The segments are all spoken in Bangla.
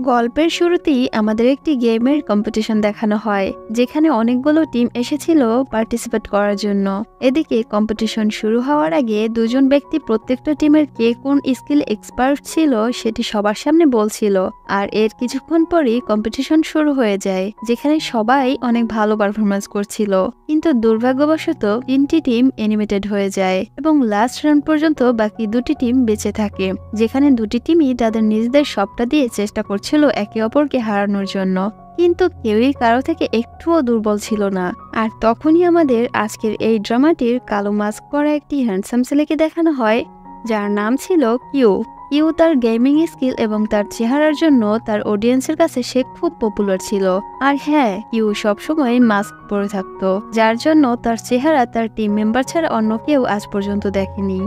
গল্পের শুরুতেই আমাদের একটি গেমের কম্পিটিশন দেখানো হয়, যেখানে অনেকগুলো টিম এসেছিল পার্টিসিপেট করার জন্য। এদিকে কম্পিটিশন শুরু হওয়ার আগে দুজন ব্যক্তি প্রত্যেকটা টিমের কে কোন স্কিল এক্সপার্ট ছিল সেটি সবার সামনে বলছিল। আর এর কিছুক্ষণ পরই কম্পিটিশন শুরু হয়ে যায়, যেখানে সবাই অনেক ভালো পারফরমেন্স করছিল। কিন্তু দুর্ভাগ্যবশত 3টি টিম এনিমেটেড হয়ে যায় এবং লাস্ট রাউন্ড পর্যন্ত বাকি 2টি টিম বেঁচে থাকে, যেখানে 2টি টিমই তাদের নিজেদের সবটা দিয়ে চেষ্টা করছিল একে অপরকে হারানোর জন্য। কিন্তু কেউই কারো থেকে একটুও দুর্বল ছিল না। আর তখনই আমাদের আজকের এই ড্রামাটির কালো মাস্ক পরা একটি হ্যান্ডসাম ছেলেকে দেখানো হয়, যার নাম ছিল কিউ। কিউ তার গেমিং স্কিল এবং তার চেহারার জন্য তার অডিয়েন্সের কাছে সে খুব পপুলার ছিল। আর হ্যাঁ, কিউ সবসময় মাস্ক পরে থাকতো, যার জন্য তার চেহারা তার টিম মেম্বার ছাড়া অন্য কেউ আজ পর্যন্ত দেখেনি।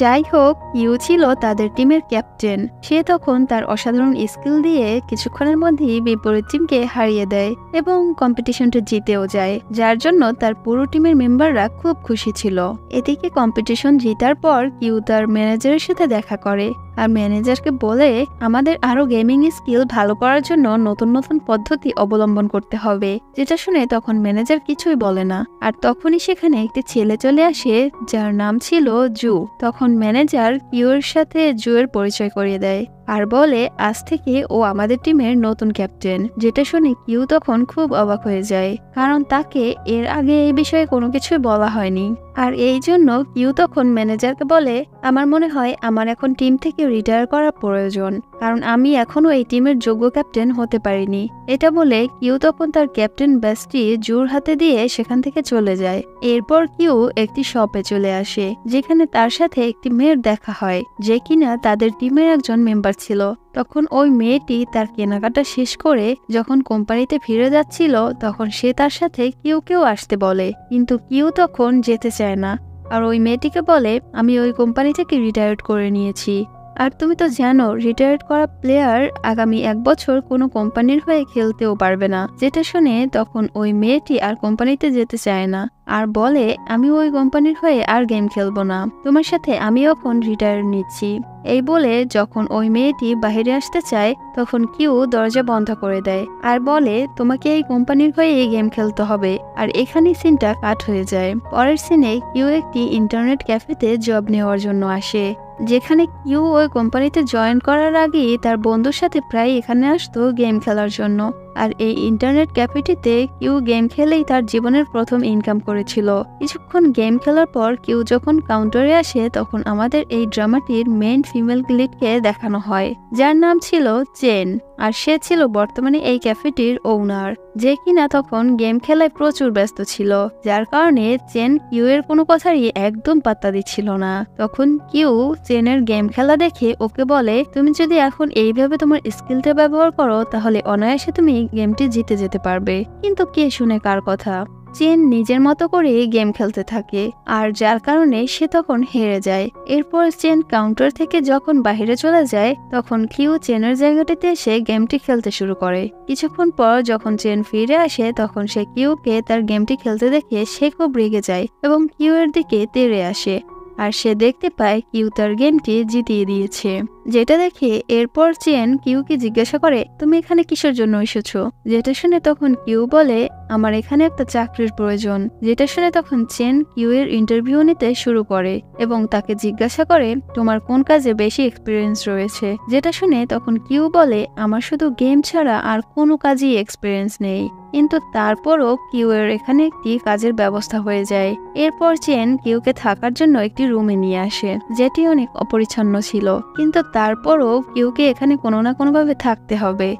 যাই হোক, কিউ ছিল তাদের টিমের ক্যাপ্টেন। সে তখন তার অসাধারণ স্কিল দিয়ে কিছুক্ষণের মধ্যেই বিপরীত টিমকে হারিয়ে দেয় এবং কম্পিটিশনটা জিতেও যায়, যার জন্য তার পুরো টিমের মেম্বাররা খুব খুশি ছিল। এদিকে কম্পিটিশন জেতার পর কিউ তার ম্যানেজারের সাথে দেখা করে আর ম্যানেজারকে বলে আমাদের আরো গেমিং স্কিল ভালো করার জন্য নতুন নতুন পদ্ধতি অবলম্বন করতে হবে। যেটা শুনে তখন ম্যানেজার কিছুই বলে না। আর তখনই সেখানে একটি ছেলে চলে আসে, যার নাম ছিল জু। তখন ম্যানেজার কিউর সাথে জুয়ের পরিচয় করিয়ে দেয় আর বলে আজ থেকে ও আমাদের টিমের নতুন ক্যাপ্টেন। যেটা শুনে কিউ তখন খুব অবাক হয়ে যায়, কারণ তাকে এর আগে এই বিষয়ে কোনো কিছুই বলা হয়নি। আর এই জন্য কিউ তখন ম্যানেজারকে বলে আমার মনে হয় আমার এখন টিম থেকে রিটায়ার করা প্রয়োজন, কারণ আমি এখনো এই টিমের যোগ্য ক্যাপ্টেন হতে পারিনি। এটা বলে কিউ তখন তার ক্যাপ্টেন ব্যাজটি জুর হাতে দিয়ে সেখান থেকে চলে যায়। এরপর কিউ একটি শপে চলে আসে, যেখানে তার সাথে একটি মেয়ের দেখা হয়, যে কিনা তাদের টিমের একজন মেম্বার ছিল। তখন ওই মেয়েটি তার কেনাকাটা শেষ করে যখন কোম্পানিতে ফিরে যাচ্ছিল, তখন সে তার সাথে কিউকেও আসতে বলে, কিন্তু কিউ তখন যেতে চায় না। আর ওই মেয়েটিকে বলে আমি ওই কোম্পানি থেকে রিটায়ার্ড করে নিয়েছি, আর তুমি তো জানো রিটায়ার্ড করা প্লেয়ার আগামী 1 বছর কোনো কোম্পানির হয়ে খেলতেও পারবে না। যেটা শুনে তখন ওই মেয়েটি আর কোম্পানিতে যেতে চায় না আর বলে আমি ওই কোম্পানির হয়ে আর গেম খেলবো না, তোমার সাথে আমি এখন রিটায়ার নিচ্ছি। এই বলে যখন ওই মেয়েটি বাইরে আসতে চায়, তখন কিউ দরজা বন্ধ করে দেয় আর বলে তোমাকে এই কোম্পানির হয়ে এই গেম খেলতে হবে। আর এখানেই সিনটা কাট হয়ে যায়। পরের সিনে কিউ একটি ইন্টারনেট ক্যাফেতে জব নেওয়ার জন্য আসে, যেখানে কিউ ওই কোম্পানিতে জয়েন করার আগেই তার বন্ধুর সাথে প্রায় এখানে আসতো গেম খেলার জন্য। আর এই ইন্টারনেট ক্যাফেটিতে কিউ গেম খেলেই তার জীবনের প্রথম ইনকাম করেছিল। কিছুক্ষণ গেম খেলার পর কিউ যখন কাউন্টারে আসে, তখন আমাদের এই ড্রামাটির মেইন ফিমেল লিডকে দেখানো হয়, যার নাম ছিল চেন। আর সে ছিল বর্তমানে এই ক্যাফেটির ওনার, যে কিনা তখন গেম খেলায় প্রচুর ব্যস্ত ছিল, যার কারণে চেন কিউ এর কোনো কথারই একদম পাত্তা দিচ্ছিল না। তখন কিউ চেনের গেম খেলা দেখে ওকে বলে তুমি যদি এখন এইভাবে তোমার স্কিলটা ব্যবহার করো, তাহলে অনায়াসে তুমি গেমটি জিতে যেতে পারবে। কিন্তু কে শুনে কার কথা? চেন নিজের মতো করে গেম খেলতে থাকে, আর যার কারণে সে তখন হেরে যায়। এরপর চেন কাউন্টার থেকে যখন বাইরে চলে যায়, তখন কিউ চেনের জায়গাটিতে এসে গেমটি খেলতে শুরু করে। কিছুক্ষণ পর যখন চেন ফিরে আসে, তখন সে কিউকে তার গেমটি খেলতে দেখে সে খুব রেগে যায় এবং কিউ এর দিকে তেড়ে আসে। আর সে দেখতে পায় কিউ তার গেমটি জিতিয়ে দিয়েছে। যেটা দেখে এরপর চেন কিউকে জিজ্ঞাসা করে তুমি এখানে কিসের জন্য এসেছো? যেটা শুনে তখন কিউ বলে আমার এখানে একটা চাকরির প্রয়োজন। যেটা শুনে তখন চেন কিউ এর ইন্টারভিউ নিতে শুরু করে এবং তাকে জিজ্ঞাসা করে তোমার কোন কাজে বেশি এক্সপিরিয়েন্স রয়েছে। যেটা শুনে তখন কিউ বলে আমার শুধু গেম ছাড়া আর কোনো কাজেই এক্সপিরিয়েন্স নেই। কিন্তু তারপরও কিউ এর এখানে একটি কাজের ব্যবস্থা হয়ে যায়। এরপর চেন কিউকে থাকার জন্য একটি রুমে নিয়ে আসে, যেটি অনেক অপরিচ্ছন্ন ছিল, কিন্তু তারপরও কিউকে এখানে কোনো না কোনোভাবে থাকতে হবে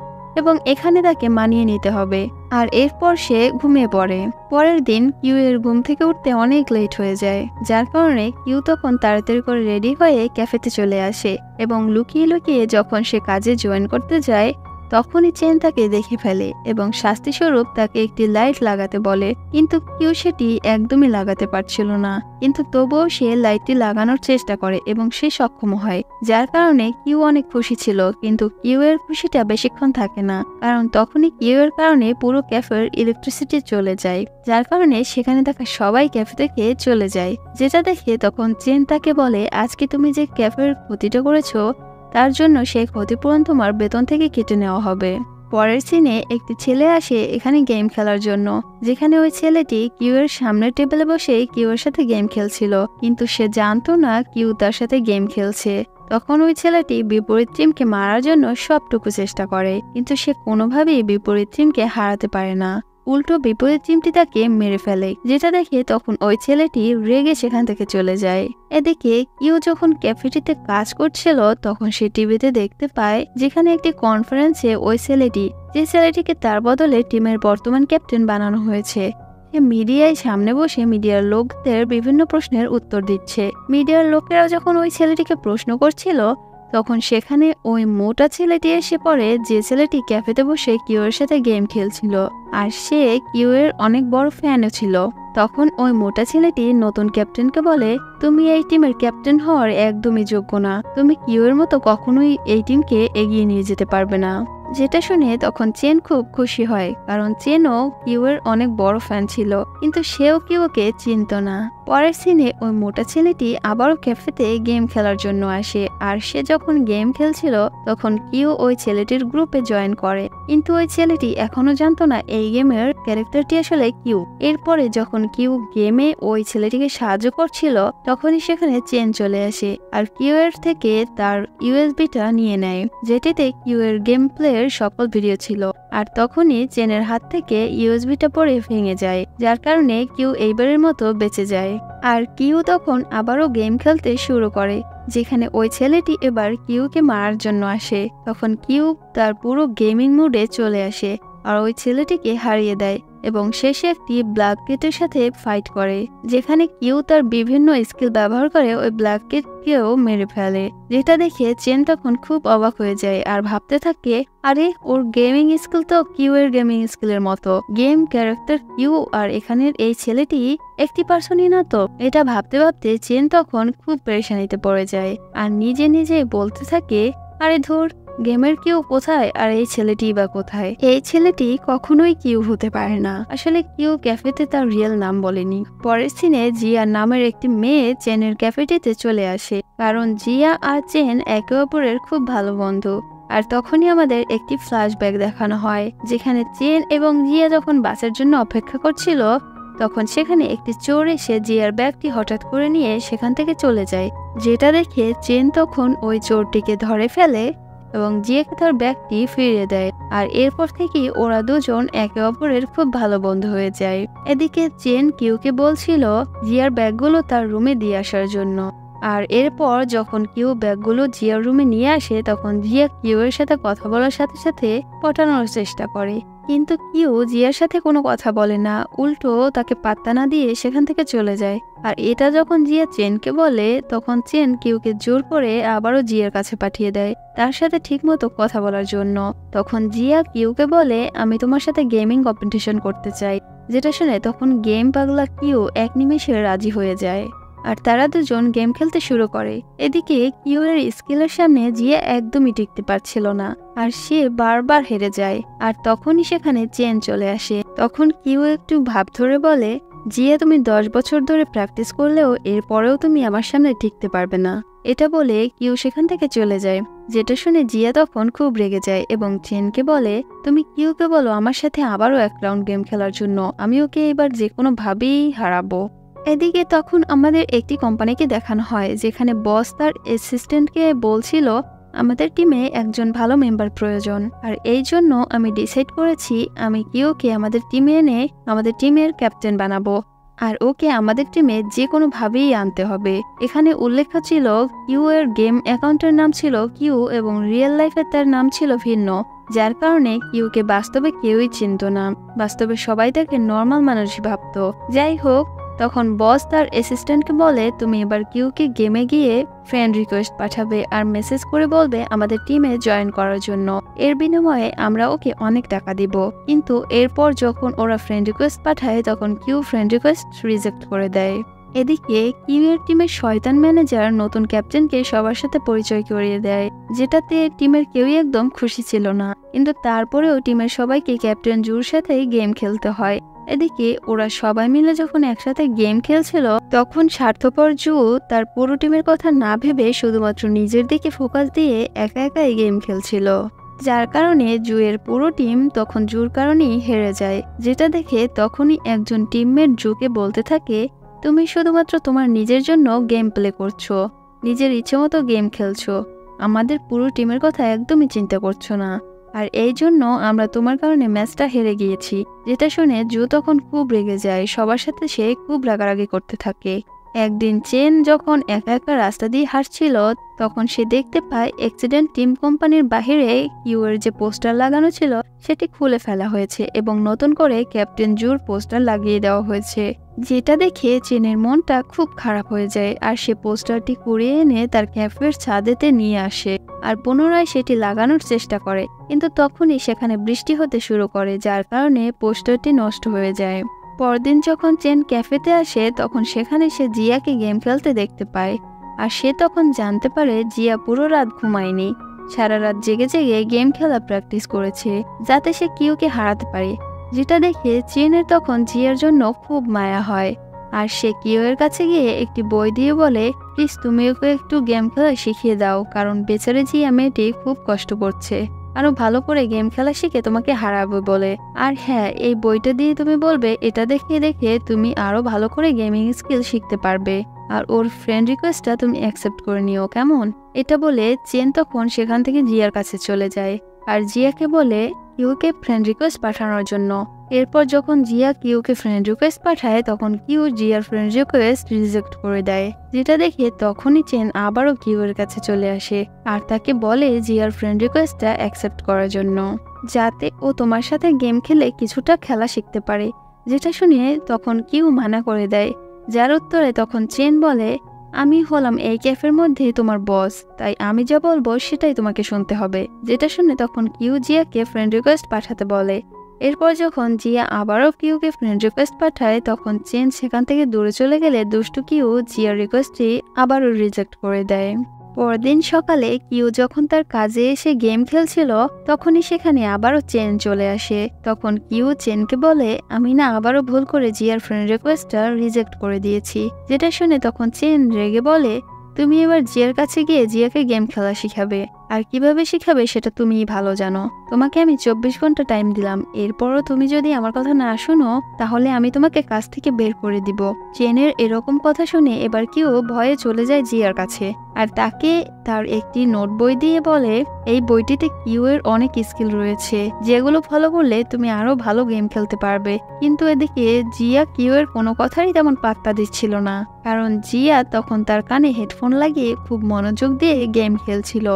এবং এখানে তাকে মানিয়ে নিতে হবে। আর এরপর সে ঘুমিয়ে পড়ে। পরের দিন কিউ এর ঘুম থেকে উঠতে অনেক লেট হয়ে যায়, যার কারণে কিউ তখন তাড়াতাড়ি করে রেডি হয়ে ক্যাফেতে চলে আসে এবং লুকিয়ে লুকিয়ে যখন সে কাজে জয়েন করতে যায়, তখনই চেন তাকে দেখে ফেলে এবং শাস্তিস্বরূপ তাকে একটি লাইট লাগাতে বলে। কিন্তু কিউ সেটি একদমই লাগাতে পারছিল না, কিন্তু তবুও সে লাইটটি লাগানোর চেষ্টা করে এবং সে সক্ষম হয়, যার কারণে কিউ অনেক খুশি ছিল। কিন্তু কিউ এর খুশিটা বেশিক্ষণ থাকে না, কারণ তখনই কিউ এর কারণে পুরো ক্যাফের ইলেকট্রিসিটি চলে যায়, যার কারণে সেখানে থাকা সবাই ক্যাফে থেকে চলে যায়। যেটা দেখে তখন চেন তাকে বলে আজকে তুমি যে ক্যাফের ক্ষতিটা করেছো তার জন্য সেই ক্ষতিপূরণ তোমার বেতন থেকে কেটে নেওয়া হবে। পরের সিনে একটি ছেলে আসে এখানে গেম খেলার জন্য, যেখানে ওই ছেলেটি কিউ এর সামনের টেবিলে বসে কিউ এর সাথে গেম খেলছিল, কিন্তু সে জানতো না কিউ তার সাথে গেম খেলছে। তখন ওই ছেলেটি বিপরীত টিমকে মারার জন্য সবটুকু চেষ্টা করে, কিন্তু সে কোনোভাবেই বিপরীত টিমকে হারাতে পারে না। উল্টো বিপরীত টিমটি তাকে মেরে ফেলে, যেটা দেখে তখন ওই ছেলেটি রেগে সেখান থেকে চলে যায়। এদিকে কিউ যখন ক্যাফেটিতে কাজ করছিল তখন সে টিভিতে দেখতে পায় যেখানে একটি কনফারেন্সে ওই ছেলেটি, যে ছেলেটিকে তার বদলে টিমের বর্তমান ক্যাপ্টেন বানানো হয়েছে, সে মিডিয়ায় সামনে বসে মিডিয়ার লোকদের বিভিন্ন প্রশ্নের উত্তর দিচ্ছে। মিডিয়ার লোকেরা যখন ওই ছেলেটিকে প্রশ্ন করছিল তখন সেখানে ওই মোটা ছেলেটি এসে পড়ে, যে ছেলেটি ক্যাফেতে বসে কিউ এর সাথে গেম খেলছিল, আর সে কিউ এর অনেক বড় ফ্যানও ছিল। তখন ওই মোটা ছেলেটি নতুন ক্যাপ্টেনকে বলে, তুমি এই টিমের ক্যাপ্টেন হওয়ার একদমই যোগ্য না, তুমি কিউ এর মতো কখনোই এই টিমকে এগিয়ে নিয়ে যেতে পারবে না। যেটা শুনে তখন চেন খুব খুশি হয়, কারণ চেনও কিউ এর অনেক বড় ফ্যান ছিল, কিন্তু সেও কিউকে চিনত না। পরের সিনে ওই মোটা ছেলেটি আবারও ক্যাফেতে গেম খেলার জন্য আসে, আর সে যখন গেম খেলছিল তখন কিউ ওই ছেলেটির গ্রুপে জয়েন করে, কিন্তু ওই ছেলেটি এখনো জানতো না এই গেমের ক্যারেক্টারটি আসলে কিউ। এরপরে যখন কিউ গেমে ওই ছেলেটিকে সাহায্য করছিল তখনই সেখানে চেন চলে আসে, আর কিউ এর থেকে তার ইউএসবিটা নিয়ে নেয়, যেটিতে কিউ এর গেম প্লে সকল ভিডিও ছিল। আর তখনই চেনের হাত থেকে ইউএসবিটা পড়ে ভেঙে যায়, যার কারণে কিউ এইবারের মতো বেঁচে যায়। আর কিউ তখন আবারও গেম খেলতে শুরু করে, যেখানে ওই ছেলেটি এবার কিউকে মারার জন্য আসে। তখন কিউ তার পুরো গেমিং মুডে চলে আসে আর ওই ছেলেটিকে হারিয়ে দেয় এবং শেষে একটি ব্ল্যাক কিটের সাথে ফাইট করে, যেখানে কিউ তার বিভিন্ন স্কিল ব্যবহার করে ওই ব্ল্যাক কিটকেও মেরে ফেলে। যেটা দেখে চেন তখন খুব অবাক হয়ে যায় আর ভাবতে থাকে, আরে ওর গেমিং স্কিল তো কিউ এর গেমিং স্কিলের মতো, গেম ক্যারেক্টার কিউ আর এখানের এই ছেলেটি একটি পার্সনই না তো। এটা ভাবতে ভাবতে চেন তখন খুব পেরেশানিতে পড়ে যায় আর নিজে নিজেই বলতে থাকে, আরে ধুর, গেমের কিউ কোথায় আর এই ছেলেটি বা কোথায়? এই ছেলেটি কখনোই কিউ হতে পারে না। আসলে কিউ ক্যাফেতে তার রিয়েল নাম বলেনি। পরের সিনে জিয়া নামের একটি মেয়ে চেনের ক্যাফেটিতে চলে আসে, কারণ জিয়া আর চেন একে অপরের খুব ভালো বন্ধু। আর তখনই আমাদের একটি ফ্ল্যাশব্যাক দেখানো হয়, যেখানে চেন এবং জিয়া যখন বাসের জন্য অপেক্ষা করছিল তখন সেখানে একটি চোর এসে জিয়ার ব্যাগটি হঠাৎ করে নিয়ে সেখান থেকে চলে যায়। যেটা দেখে চেন তখন ওই চোরটিকে ধরে ফেলে এবং জিয়াকে তার ব্যাগটি ফিরিয়ে দেয়। আর এরপর থেকেই ওরা দুজন একে অপরের খুব ভালো বন্ধু হয়ে যায়। এদিকে চেন কিউকে বলছিল জিয়ার ব্যাগগুলো তার রুমে দিয়ে আসার জন্য। আর এরপর যখন কিউ ব্যাগগুলো জিয়ার রুমে নিয়ে আসে তখন জিয়া কিউ এর সাথে কথা বলার সাথে সাথে পটানোর চেষ্টা করে, কিন্তু কিউ জিয়ার সাথে কোনো কথা বলে না, উল্টো তাকে পাত্তা না দিয়ে সেখান থেকে চলে যায়। আর এটা যখন জিয়া চেনকে বলে তখন চেন কিউকে জোর করে আবারও জিয়ার কাছে পাঠিয়ে দেয় তার সাথে ঠিকমতো কথা বলার জন্য। তখন জিয়া কিউকে বলে, আমি তোমার সাথে গেমিং কম্পিটিশন করতে চাই। যেটা শুনে তখন গেম পাগলা কিউ এক নিমেষে রাজি হয়ে যায় আর তারা দুজন গেম খেলতে শুরু করে। এদিকে কিউ এর স্কিলের সামনে জিয়া একদমই টিকতে পারছিল না আর সে বারবার হেরে যায়। আর তখনই সেখানে চেন চলে আসে। তখন কিউ একটু ভাব ধরে বলে, জিয়া, তুমি 10 বছর ধরে প্র্যাকটিস করলেও এরপরেও তুমি আমার সামনে টিকতে পারবে না। এটা বলে কিউ সেখান থেকে চলে যায়। যেটা শুনে জিয়া তখন খুব রেগে যায় এবং চেনকে বলে, তুমি কিউকে বলো আমার সাথে আবারও এক রাউন্ড গেম খেলার জন্য, আমি ওকে এবার যে কোনো ভাবেই হারাবো। এদিকে তখন আমাদের একটি কোম্পানিকে দেখানো হয়, যেখানে বস তার অ্যাসিস্ট্যান্টকে বলছিল, আমাদের টিমে একজন ভালো মেম্বার প্রয়োজন, আর এই জন্য আমি ডিসাইড করেছি আমি কিউকে আমাদের টিমে এনে আমাদের টিমের ক্যাপ্টেন বানাবো, আর ওকে আমাদের টিমে যে কোনো ভাবেই আনতে হবে। এখানে উল্লেখ ছিল কিউ এর গেম অ্যাকাউন্টের নাম ছিল কিউ এবং রিয়েল লাইফে তার নাম ছিল ভিন্ন, যার কারণে কিউকে বাস্তবে কেউই চিনত না। বাস্তবে সবাই তাকে নর্মাল মানুষই ভাবত। যাই হোক, তখন বস তার অ্যাসিস্ট্যান্টকে বলে, তুমি এবার কিউকে গেমে গিয়ে ফ্রেন্ড রিকোয়েস্ট পাঠাবে আর মেসেজ করে বলবে আমাদের টিমে জয়েন করার জন্য। এর বিনিময়ে আমরা ওকে অনেক টাকা দিব। কিন্তু এরপর যখন ওরা ফ্রেন্ড রিকোয়েস্ট পাঠায় তখন কিউ ফ্রেন্ড রিকোয়েস্ট রিজেক্ট করে দেয়। এদিকে কিউয়ের টিমের শয়তান ম্যানেজার নতুন ক্যাপ্টেনকে সবার সাথে পরিচয় করিয়ে দেয়, যেটাতে টিমের কেউই একদম খুশি ছিল না। কিন্তু তারপরেও টিমের সবাইকে ক্যাপ্টেন জুর সাথে গেম খেলতে হয়। এদিকে ওরা সবাই মিলে যখন একসাথে গেম খেলছিল, তখন স্বার্থপর জু তার পুরো টিমের কথা না ভেবে শুধুমাত্র নিজের দিকে ফোকাস দিয়ে একা একাই গেম খেলছিল, যার কারণে জুয়ের পুরো টিম তখন জুর কারণেই হেরে যায়। যেটা দেখে তখনই একজন টিমমেট জুকে বলতে থাকে, তুমি শুধুমাত্র তোমার নিজের জন্য গেম প্লে করছো, নিজের ইচ্ছে মতো গেম খেলছো, আমাদের পুরো টিমের কথা একদমই চিন্তা করছো না, আর এই জন্য আমরা তোমার কারণে ম্যাচটা হেরে গিয়েছি। যেটা শুনে জু তখন খুব রেগে যায়, সবার সাথে সে খুব রাগারাগি করতে থাকে। একদিন চেন যখন একা একা রাস্তা দিয়ে হাঁটছিল, তখন সে দেখতে পায় অ্যাক্সিডেন্ট টিম কোম্পানির বাহিরে কিউয়ের যে পোস্টার লাগানো ছিল সেটি খুলে ফেলা হয়েছে এবং নতুন করে ক্যাপ্টেন জুর পোস্টার লাগিয়ে দেওয়া হয়েছে। যেটা দেখে চেনের মনটা খুব খারাপ হয়ে যায়, আর সে পোস্টারটি কুড়িয়ে এনে তার ক্যাফের ছাদেতে নিয়ে আসে আর পুনরায় সেটি লাগানোর চেষ্টা করে। কিন্তু তখনই সেখানে বৃষ্টি হতে শুরু করে, যার কারণে পোস্টারটি নষ্ট হয়ে যায়। পরদিন যখন চেন ক্যাফেতে আসে, তখন সেখানে সে জিয়াকে গেম খেলতে দেখতে পায়, আর সে তখন জানতে পারে জিয়া পুরো রাত ঘুমায়নি, সারা রাত জেগে জেগে গেম খেলা প্র্যাকটিস করেছে যাতে সে কিউকে হারাতে পারে। যেটা দেখে চেনের তখন জিয়ার জন্য খুব মায়া হয়, আর সে কিউয়ের কাছে গিয়ে একটি বই দিয়ে বলে, প্লিজ তুমি ওকে একটু গেম খেলা শিখিয়ে দাও, কারণ বেচারে জিয়া মেয়েটি খুব কষ্ট করছে, আরো ভালো করে গেম খেলা শিখে তোমাকে হারাবো বলে। আর হ্যাঁ, এই বইটা দিয়ে তুমি বলবে এটা দেখে দেখে তুমি আরো ভালো করে গেমিং স্কিল শিখতে পারবে, আর ওর ফ্রেন্ড রিকোয়েস্টটা তুমি অ্যাকসেপ্ট করে নিও, কেমন? এটা বলে চেন তখন সেখান থেকে জিয়ার কাছে চলে যায়, আর জিয়াকে বলে কিউকে ফ্রেন্ড রিকোয়েস্ট পাঠানোর জন্য। এরপর যখন জিয়া কিউকে ফ্রেন্ড রিকোয়েস্ট পাঠায়, তখন কিউ জিয়ার ফ্রেন্ড রিকোয়েস্ট রিজেক্ট করে দেয়। যেটা দেখে তখনই চেন আবারও কিউয়ের কাছে চলে আসে আর তাকে বলে জিয়ার ফ্রেন্ড রিকোয়েস্টটা অ্যাকসেপ্ট করার জন্য, যাতে ও তোমার সাথে গেম খেলে কিছুটা খেলা শিখতে পারে। যেটা শুনে তখন কিউ মানা করে দেয়, যার উত্তরে তখন চেন বলে, আমি হলাম এই ক্যাফের মধ্যে তোমার বস, তাই আমি যা বলবো সেটাই তোমাকে শুনতে হবে। যেটা শুনে তখন কিউ জিয়াকে ফ্রেন্ড রিকোয়েস্ট পাঠাতে বলে। এরপর যখন জিয়া আবারও কিউকে ফ্রেন্ড রিকোয়েস্ট পাঠায়, তখন চেন সেখান থেকে দূরে চলে গেলে দুষ্টু কিউ জিয়ার রিকোয়েস্টটি আবারও রিজেক্ট করে দেয়। পরদিন সকালে কিউ যখন তার কাজে এসে গেম খেলছিল, তখনই সেখানে আবারও চেন চলে আসে। তখন কিউ চেনকে বলে, আমি না আবারও ভুল করে জিয়ার ফ্রেন্ড রিকোয়েস্টটা রিজেক্ট করে দিয়েছি। যেটা শুনে তখন চেন রেগে বলে, তুমি এবার জিয়ার কাছে গিয়ে জিয়াকে গেম খেলা শিখাবে, আর কিভাবে শিখাবে সেটা তুমিই ভালো জানো। তোমাকে আমি 24 ঘন্টা টাইম দিলাম, এরপরও তুমি যদি আমার কথা না শোনো তাহলে আমি তোমাকে কাজ থেকে বের করে দিব। চেনের এরকম কথা শুনে এবার কিউ ভয়ে চলে যায় জিয়ার কাছে, আর তাকে তার একটি নোট বই দিয়ে বলে, এই বইটিতে কিউ এর অনেক স্কিল রয়েছে, যেগুলো ফলো করলে তুমি আরো ভালো গেম খেলতে পারবে। কিন্তু এদিকে জিয়া কিউ এর কোনো কথারই তেমন পাত্তা দিচ্ছিল না, কারণ জিয়া তখন তার কানে হেডফোন লাগিয়ে খুব মনোযোগ দিয়ে গেম খেলছিল।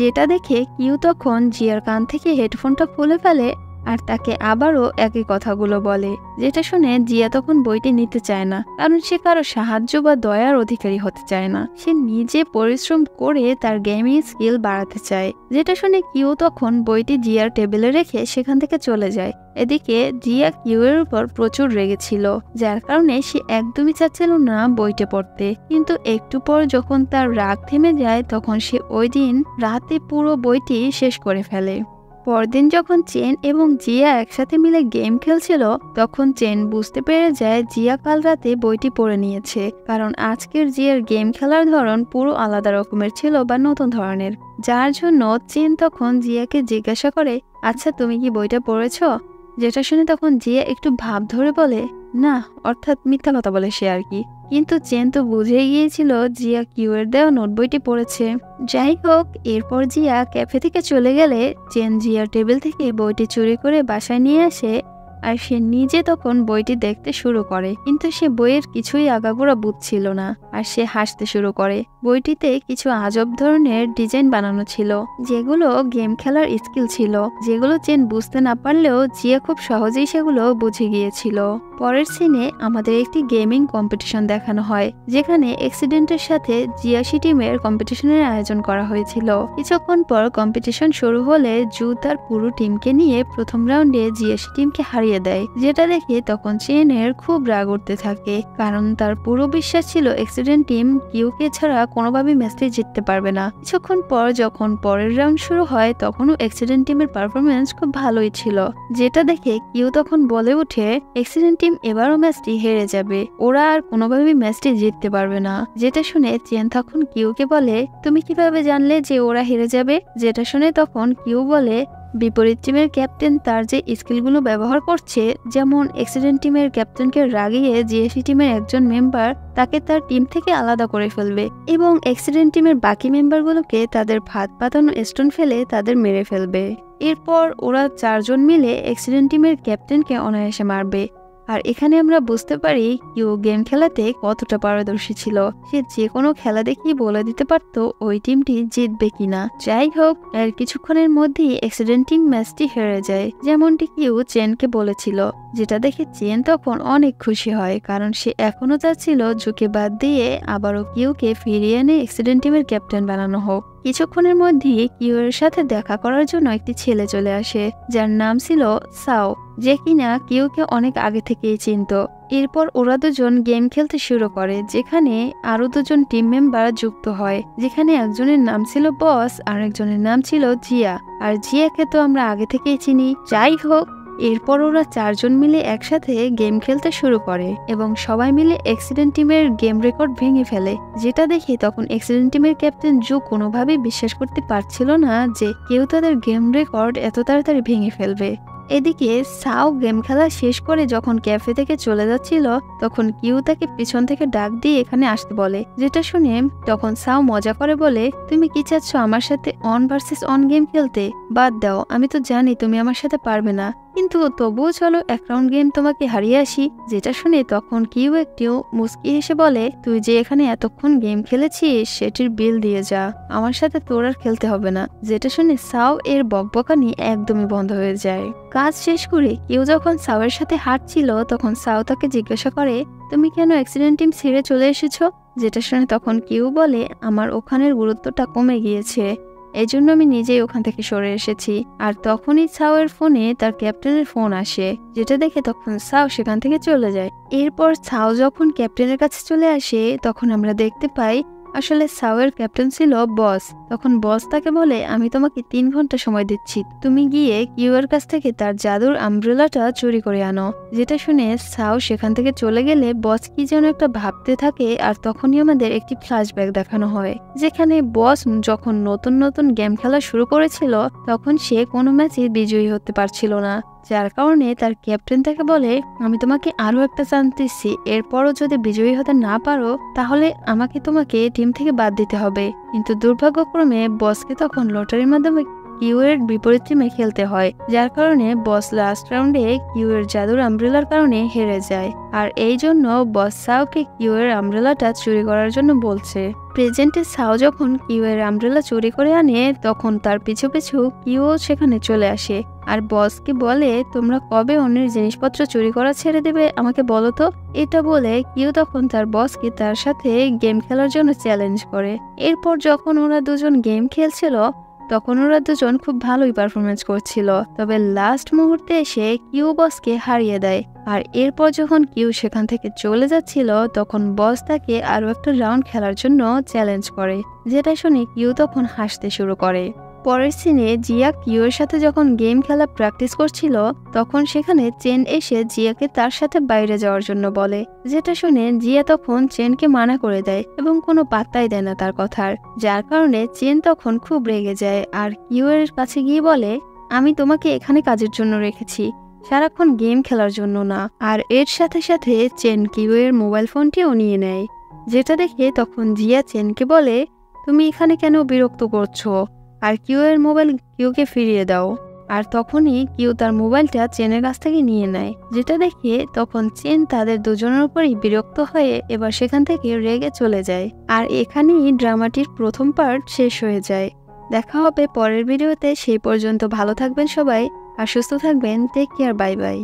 যেটা দেখে কিউ তখন জিয়ার কান থেকে হেডফোনটা খুলে ফেলে আর তাকে আবারও একই কথাগুলো বলে। যেটা শুনে জিয়া তখন বইটি নিতে চায় না, কারণ সে কারো সাহায্য বা দয়ার অধিকারী হতে চায় না, সে নিজে পরিশ্রম করে তার গেমিং স্কিল বাড়াতে চায়। যেটা শুনে কিউ তখন বইটি জিয়ার টেবিলে রেখে সেখান থেকে চলে যায়। এদিকে জিয়া কিউ এর উপর প্রচুর রেগেছিল, যার কারণে সে একদমই চাচ্ছিল না বইটা পড়তে। কিন্তু একটু পর যখন তার রাগ থেমে যায়, তখন সে ওই দিন রাতে পুরো বইটি শেষ করে ফেলে। পরদিন যখন চেন এবং জিয়া একসাথে মিলে গেম খেলছিল, তখন চেন বুঝতে পেরে যায় জিয়া কাল রাতে বইটি পড়ে নিয়েছে, কারণ আজকের জিয়ার গেম খেলার ধরন পুরো আলাদা রকমের ছিল বা নতুন ধরনের। যার জন্য চেন তখন জিয়াকে জিজ্ঞাসা করে, আচ্ছা তুমি কি বইটা পড়েছো? যেটা শুনে তখন জিয়া একটু ভাব ধরে বলে, না, অর্থাৎ মিথ্যা কথা বলে সে আর কি। কিন্তু চেন তো বুঝেই গিয়েছিল জিয়া কিউয়ের দেওয়া নোট বইটি পড়েছে। যাই হোক, এরপর জিয়া ক্যাফে থেকে চলে গেলে চেন জিয়ার টেবিল থেকে বইটি চুরি করে বাসায় নিয়ে আসে, আর সে নিজে তখন বইটি দেখতে শুরু করে। কিন্তু সে বইয়ের কিছুই আগাগোড়া বুঝছিল না, আর সে হাসতে শুরু করে। বইটিতে কিছু আজব ধরনের ডিজাইন বানানো ছিল, যেগুলো গেম খেলার স্কিল ছিল, যেগুলো চেন বুঝতে না পারলেও জিয়া খুব সহজেই সেগুলো বুঝে গিয়েছিল। পরের সিনে আমাদের একটি গেমিং কম্পিটিশন দেখানো হয়, যেখানে অ্যাক্সিডেন্টের সাথে জিয়াশি টিমের কম্পিটিশনের আয়োজন করা হয়েছিল। কিছুক্ষণ পর কম্পিটিশন শুরু হলে জু তার পুরো টিমকে নিয়ে প্রথম রাউন্ডে জিয়াশি টিমকে হারিয়ে দেয়, যেটা দেখে তখন চেনের খুব রাগ উঠতে থাকে, কারণ তার পুরো বিশ্বাস ছিল অ্যাক্সিডেন্ট টিম কিউকে ছাড়া কোনোভাবেই ম্যাচটি জিততে পারবে না। কিছুক্ষণ পর যখন পরের রাউন্ড শুরু হয়, তখনও অ্যাক্সিডেন্ট টিমের পারফরমেন্স খুব ভালোই ছিল, যেটা দেখে কিউ তখন বলে ওঠে অ্যাক্সিডেন্ট টিম এবারও ম্যাচটি হেরে যাবে, ওরা আর কোনোভাবেই ম্যাচটি জিততে পারবে না। যেটা শুনে চেন তখন কিউকে বলে তুমি কিভাবে জানলে যে ওরা হেরে যাবে? যেটা শুনে তখন কিউ বলে বিপরীত টিমের ক্যাপ্টেন তার যে স্কিলগুলো ব্যবহার করছে, যেমন অ্যাক্সিডেন্ট টিমের ক্যাপ্টেনকে রাগিয়ে জিএসি টিমের একজন মেম্বার তাকে তার টিম থেকে আলাদা করে ফেলবে এবং অ্যাক্সিডেন্ট টিমের বাকি মেম্বারগুলোকে তাদের ভাত পাতানো স্টোন ফেলে তাদের মেরে ফেলবে। এরপর ওরা 4 জন মিলে অ্যাক্সিডেন্ট টিমের ক্যাপ্টেনকে অনায়াসে মারবে। আর এখানে আমরা বুঝতে পারি কিউ গেম খেলাতে কতটা পারদর্শী ছিল। সে যে কোনো খেলা দেখেই বলে দিতে পারত ওই টিমটি জিতবে কিনা। যাই হোক, এর কিছুক্ষণের মধ্যেই অ্যাক্সিডেন্ট টিম ম্যাচটি হেরে যায়, যেমনটি কিউ চেনকে বলেছিল, যেটা দেখে চেন তখন অনেক খুশি হয়, কারণ সে এখনো চাচ্ছিল জুকে বাদ দিয়ে আবারও কিউকে ফিরিয়ে এনে অ্যাক্সিডেন্ট টিমের ক্যাপ্টেন বানানো হোক। কিছুক্ষণের মধ্যেই কিউ এর সাথে দেখা করার জন্য একটি ছেলে চলে আসে, যার নাম ছিল সাও, যে কিনা কিউকে অনেক আগে থেকেই চিনত। এরপর ওরা দুজন গেম খেলতে শুরু করে, যেখানে আরো 2 জন টিম মেম্বার যুক্ত হয়, যেখানে একজনের নাম ছিল বস আর একজনের নাম ছিল জিয়া। আর জিয়াকে তো আমরা আগে থেকেই চিনি। যাই হোক, এরপর ওরা 4 জন মিলে একসাথে গেম খেলতে শুরু করে এবং সবাই মিলে অ্যাক্সিডেন্ট টিমের গেম রেকর্ড ভেঙে ফেলে, যেটা দেখে তখন অ্যাক্সিডেন্ট টিমের ক্যাপ্টেন জু কোনোভাবেই বিশ্বাস করতে পারছিল না যে কেউ তাদের গেম রেকর্ড এত তাড়াতাড়ি ভেঙে ফেলবে। এদিকে সাও গেম খেলা শেষ করে যখন ক্যাফে থেকে চলে যাচ্ছিল, তখন কিউ তাকে পিছন থেকে ডাক দিয়ে এখানে আসতে বলে, যেটা শুনে তখন সাও মজা করে বলে তুমি কি চাচ্ছ আমার সাথে অন ভার্সেস অন গেম খেলতে? বাদ দাও, আমি তো জানি তুমি আমার সাথে পারবে না, কিন্তু তবুও চলো 1 রাউন্ড গেম তোমাকে হারিয়ে আসি। যেটা শুনে তখন কিউ একটিও মুস্কি হেসে বলে তুই যে এখানে এতক্ষণ গেম খেলেছিস সেটির বিল দিয়ে যা, আমার সাথে তোর আর খেলতে হবে না। যেটা শুনে সাও এর বকবকানি একদমই বন্ধ হয়ে যায়। কাজ শেষ করে কিউ যখন সাওয়ের সাথে হাঁটছিল, তখন সাও তাকে জিজ্ঞাসা করে তুমি কেন অ্যাক্সিডেন্ট টিম ছেড়ে চলে এসেছো? যেটা শুনে তখন কিউ বলে আমার ওখানের গুরুত্বটা কমে গিয়েছে, এই জন্য আমি নিজেই ওখান থেকে সরে এসেছি। আর তখনই সাওয়ের ফোনে তার ক্যাপ্টেনের ফোন আসে, যেটা দেখে তখন সাও সেখান থেকে চলে যায়। এরপর সাও যখন ক্যাপ্টেনের কাছে চলে আসে, তখন আমরা দেখতে পাই আসলে সাওয়ের ক্যাপ্টেন ছিল বস। তখন বস তাকে বলে আমি তোমাকে 3 ঘন্টা সময় দিচ্ছি, তুমি গিয়ে কিউ এর কাছ থেকে তার জাদুর আমব্রেলাটা চুরি করে আনো। যেটা শুনে সাও সেখান থেকে চলে গেলে বস কি যেন একটা ভাবতে থাকে, আর তখনই আমাদের একটি ফ্ল্যাশব্যাক দেখানো হয়, যেখানে বস যখন নতুন নতুন গেম খেলা শুরু করেছিল, তখন সে কোনো ম্যাচে বিজয়ী হতে পারছিল না, যার কারণে তার ক্যাপ্টেন তাকে বলে আমি তোমাকে আরো একটা চান্স দিচ্ছি, এরপরও যদি বিজয়ী হতে না পারো তাহলে আমাকে তোমাকে টিম থেকে বাদ দিতে হবে। কিন্তু দুর্ভাগ্যক্রমে বসকে তখন লটারির মাধ্যমে কিউ এর বিপরীত টিমে খেলতে হয়, যার কারণে বস লাস্ট রাউন্ডে কিউ এর জাদুর আমব্রেলার কারণে হেরে যায়। আর এই জন্য বস সাওকে কিউ এর আমব্রেলাটা চুরি করার জন্য বলছে। প্রেজেন্টে সাও যখন কিউ এর আমব্রেলা চুরি করে আনে, তখন তার পিছু পিছু কিউ সেখানে চলে আসে আর বসকে বলে তোমরা কবে অন্যের জিনিসপত্র চুরি করা ছেড়ে দেবে আমাকে বলো তো। এটা বলে কিউ তখন তার বসকে তার সাথে গেম খেলার জন্য চ্যালেঞ্জ করে। এরপর যখন ওরা দুজন গেম খেলছিল, তখন ওরা দুজন খুব ভালোই পারফরমেন্স করছিল, তবে লাস্ট মুহূর্তে এসে কিউ বসকে হারিয়ে দেয়। আর এরপর যখন কিউ সেখান থেকে চলে যাচ্ছিল, তখন বস তাকে আরো একটা রাউন্ড খেলার জন্য চ্যালেঞ্জ করে, যেটা শুনে কিউ তখন হাসতে শুরু করে। পরের সিনে জিয়া কিউ এর সাথে যখন গেম খেলা প্র্যাকটিস করছিল, তখন সেখানে চেন এসে জিয়াকে তার সাথে বাইরে যাওয়ার জন্য বলে, যেটা শুনে জিয়া তখন চেনকে মানা করে দেয় এবং কোনো পাত্তাই দেয় না তার কথার, যার কারণে চেন তখন খুব রেগে যায় আর কিউ এর কাছে গিয়ে বলে আমি তোমাকে এখানে কাজের জন্য রেখেছি, সারাক্ষণ গেম খেলার জন্য না। আর এর সাথে সাথে চেন কিউ এর মোবাইল ফোনটিও নিয়ে নেয়, যেটা দেখে তখন জিয়া চেনকে বলে তুমি এখানে কেন বিরক্ত করছো, আর কিউ এর মোবাইল কিউকে ফিরিয়ে দাও। আর তখনই কিউ তার মোবাইলটা চেনের কাছ থেকে নিয়ে নেয়, যেটা দেখে তখন চেন তাদের দুজনের উপরই বিরক্ত হয়ে এবার সেখান থেকে রেগে চলে যায়। আর এখানেই ড্রামাটির প্রথম পার্ট শেষ হয়ে যায়। দেখা হবে পরের ভিডিওতে, সেই পর্যন্ত ভালো থাকবেন সবাই আর সুস্থ থাকবেন। Take care, bye by.